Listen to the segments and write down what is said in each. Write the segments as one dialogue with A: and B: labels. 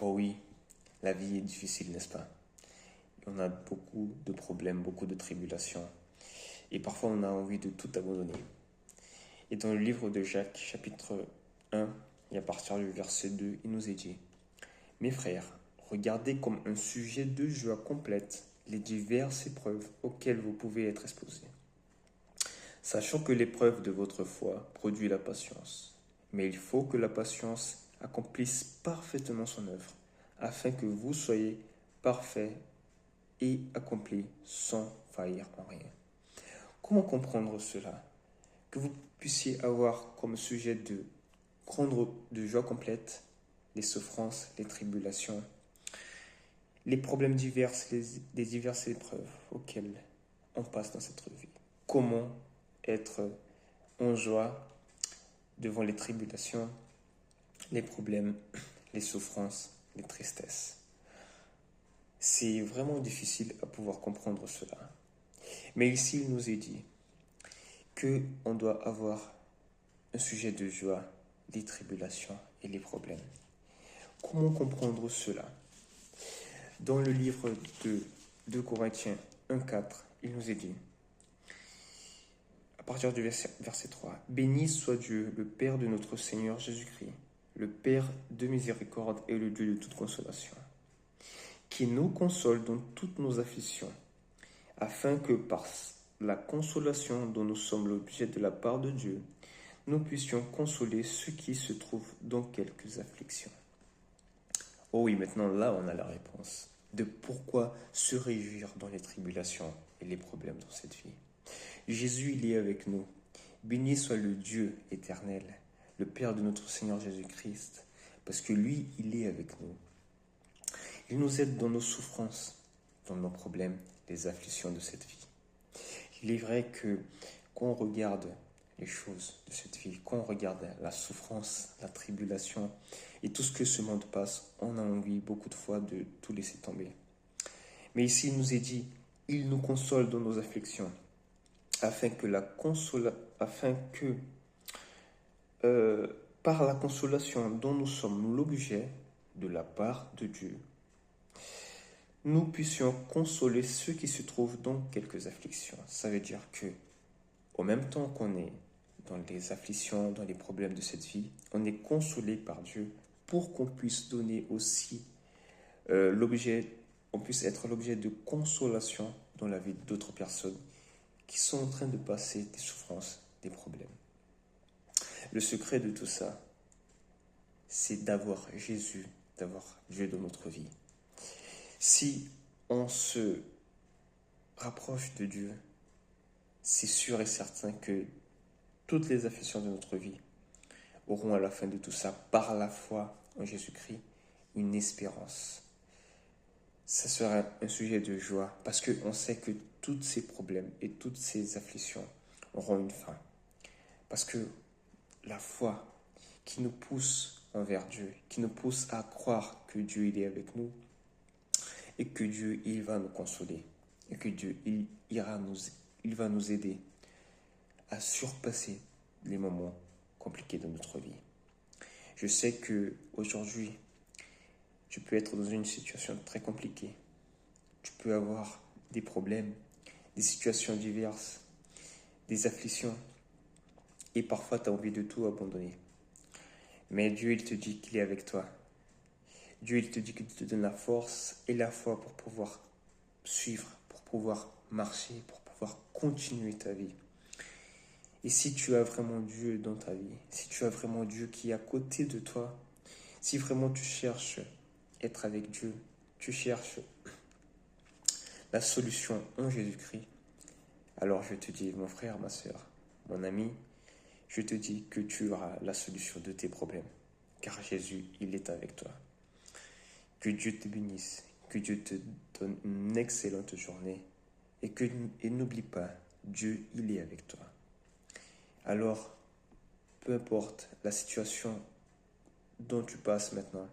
A: Oh oui, la vie est difficile, n'est-ce pas? On a beaucoup de problèmes, beaucoup de tribulations. Et parfois, on a envie de tout abandonner. Et dans le livre de Jacques, chapitre 1, et à partir du verset 2, il nous est dit: Mes frères, regardez comme un sujet de joie complète les diverses épreuves auxquelles vous pouvez être exposés, sachant que l'épreuve de votre foi produit la patience. Mais il faut que la patience accomplisse parfaitement son œuvre, afin que vous soyez parfaits et accomplis sans faillir en rien. Comment comprendre cela? Que vous puissiez avoir comme sujet de prendre de joie complète les souffrances, les tribulations, les problèmes divers, les diverses épreuves auxquelles on passe dans cette vie. Comment être en joie devant les tribulations, les problèmes, les souffrances, les tristesses. C'est vraiment difficile à pouvoir comprendre cela. Mais ici, il nous est dit qu'on doit avoir un sujet de joie, les tribulations et les problèmes. Comment comprendre cela? Dans le livre de 2 Corinthiens 1,4, il nous est dit, à partir du verset 3, « Béni soit Dieu, le Père de notre Seigneur Jésus-Christ, le Père de miséricorde et le Dieu de toute consolation, qui nous console dans toutes nos afflictions, afin que par la consolation dont nous sommes l'objet de la part de Dieu, nous puissions consoler ceux qui se trouvent dans quelques afflictions. » Oh oui, maintenant là, on a la réponse de pourquoi se réjouir dans les tribulations et les problèmes dans cette vie. Jésus, il est avec nous. Béni soit le Dieu éternel, le Père de notre Seigneur Jésus-Christ, parce que lui, il est avec nous. Il nous aide dans nos souffrances, dans nos problèmes, les afflictions de cette vie. Il est vrai que quand on regarde les choses de cette vie, quand on regarde la souffrance, la tribulation et tout ce que ce monde passe, on a envie beaucoup de fois de tout laisser tomber. Mais ici, il nous est dit, il nous console dans nos afflictions, afin que par la consolation dont nous sommes l'objet de la part de Dieu, nous puissions consoler ceux qui se trouvent dans quelques afflictions. Ça veut dire que, au même temps qu'on est dans les afflictions, dans les problèmes de cette vie, on est consolé par Dieu pour qu'on puisse donner aussi on puisse être l'objet de consolation dans la vie d'autres personnes qui sont en train de passer des souffrances, des problèmes. Le secret de tout ça, c'est d'avoir Jésus, d'avoir Dieu dans notre vie. Si on se rapproche de Dieu, c'est sûr et certain que toutes les afflictions de notre vie auront à la fin de tout ça, par la foi en Jésus-Christ, une espérance. Ça sera un sujet de joie parce qu'on sait que tous ces problèmes et toutes ces afflictions auront une fin. Parce que la foi qui nous pousse envers Dieu, qui nous pousse à croire que Dieu il est avec nous et que Dieu il va nous consoler et que Dieu il va nous aider à surpasser les moments compliqués de notre vie. Je sais que aujourd'hui, tu peux être dans une situation très compliquée. Tu peux avoir des problèmes, des situations diverses, des afflictions. Et parfois, tu as envie de tout abandonner. Mais Dieu, il te dit qu'il est avec toi. Dieu, il te dit qu'il te donne la force et la foi pour pouvoir suivre, pour pouvoir marcher, pour pouvoir continuer ta vie. Et si tu as vraiment Dieu dans ta vie, si tu as vraiment Dieu qui est à côté de toi, si vraiment tu cherches être avec Dieu, tu cherches la solution en Jésus-Christ, alors je te dis, mon frère, ma soeur, mon ami, je te dis que tu auras la solution de tes problèmes, car Jésus, il est avec toi. Que Dieu te bénisse, que Dieu te donne une excellente journée et n'oublie pas, Dieu, il est avec toi. Alors, peu importe la situation dont tu passes maintenant,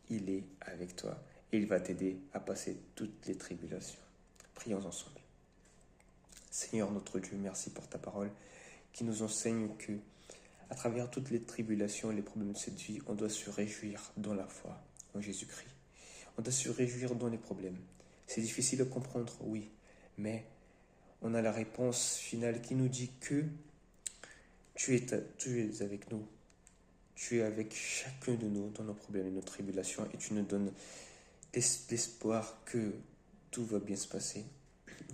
A: il est avec toi et il va t'aider à passer toutes les tribulations. Prions ensemble. Seigneur notre Dieu, merci pour ta parole qui nous enseigne que À travers toutes les tribulations et les problèmes de cette vie, on doit se réjouir dans la foi en Jésus-Christ. On doit se réjouir dans les problèmes. C'est difficile à comprendre, oui, mais on a la réponse finale qui nous dit que tu es avec nous. Tu es avec chacun de nous dans nos problèmes et nos tribulations et tu nous donnes l'espoir que tout va bien se passer,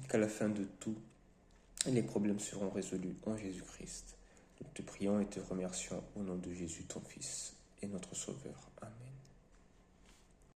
A: qu'à la fin de tout, les problèmes seront résolus en Jésus-Christ. Nous te prions et te remercions au nom de Jésus, ton Fils et notre Sauveur. Amen.